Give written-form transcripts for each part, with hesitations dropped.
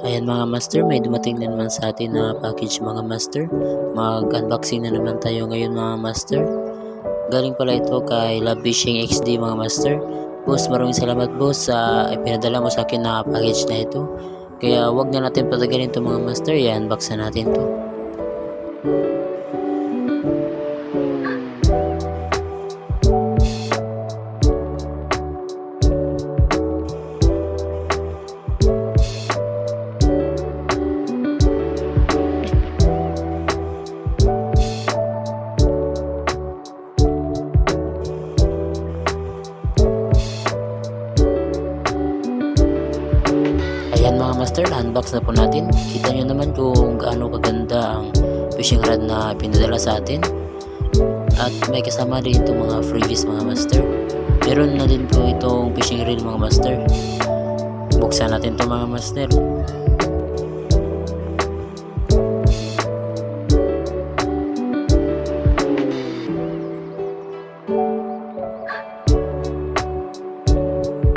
Ayan mga master, may dumating na naman sa atin na package mga master. Mag-unboxing na naman tayo ngayon mga master. Galing pala ito kay Love Fishing XD mga master. Boss, maraming salamat boss sa ipinadala mo sa akin na package na ito. Kaya wag na natin patagalin ito mga master, i-unbox na natin to. Ayan mga master, unbox na po natin. Kita nyo naman kung gaano kaganda ang fishing rod na pinadala sa atin. At may kasama din itong mga freebies mga master. Meron na din po itong fishing reel mga master. Buksan natin ito mga master.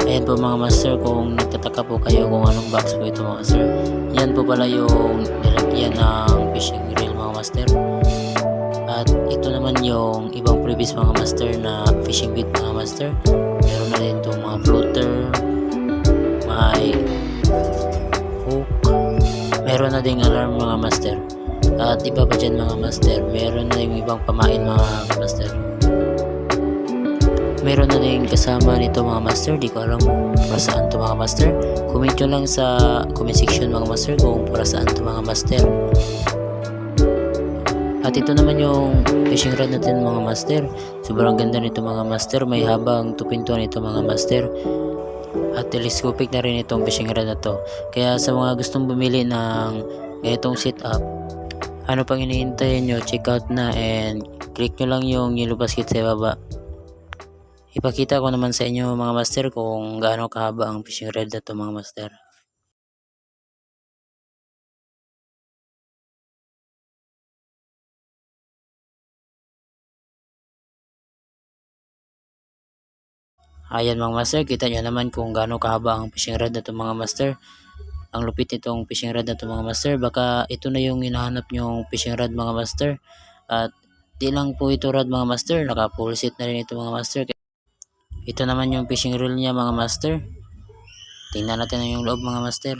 Ayan po mga master, kung nagtataka po kayo kung anong box po ito mga master, yan po pala yung nilagyan ng fishing reel mga master. At ito naman yung ibang previous mga master na fishing bait mga master. Meron na din itong mga floater, may hook, meron na ding alarm mga master. At iba pa dyan mga master, meron na yung ibang pamain mga master. Meron na din kasama nito mga master, di ko alam para saan to mga master. Comment nyo lang sa comment section mga master kung para saan to mga master. At ito naman yung fishing rod natin mga master. Sobrang ganda nito mga master, may habang 2 pintuan ito mga master. At telescopic na rin itong fishing rod na to. Kaya sa mga gustong bumili ng itong setup, ano pang inihintayin nyo, check out na and click nyo lang yung yellow basket sa baba. Ipakita ko naman sa inyo mga master kung gaano kahaba ang fishing rod na to mga master. Ayan mga master, kita nyo naman kung gaano kahaba ang fishing rod na to mga master. Ang lupit nitong fishing rod na to mga master. Baka ito na yung hinahanap nyong fishing rod mga master. At di lang po ito rod mga master, naka full set na rin ito mga master. Ito naman yung fishing reel niya mga master. Tingnan natin yung loob mga master.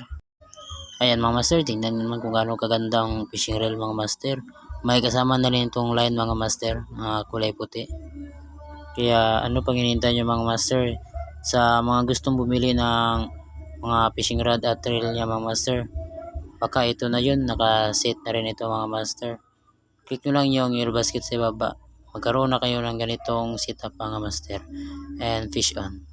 Ayan mga master, tingnan naman kung gaano kaganda ang fishing reel mga master. May kasama na rin itong line mga master, kulay puti. Kaya ano pang hinihintay nyo mga master, sa mga gustong bumili ng mga fishing rod at reel niya mga master, baka ito na yun, naka-set na rin ito mga master. Click nyo lang yung yellow basket sa baba, magkaroon na kayo ng ganitong setup mga master, and fish on.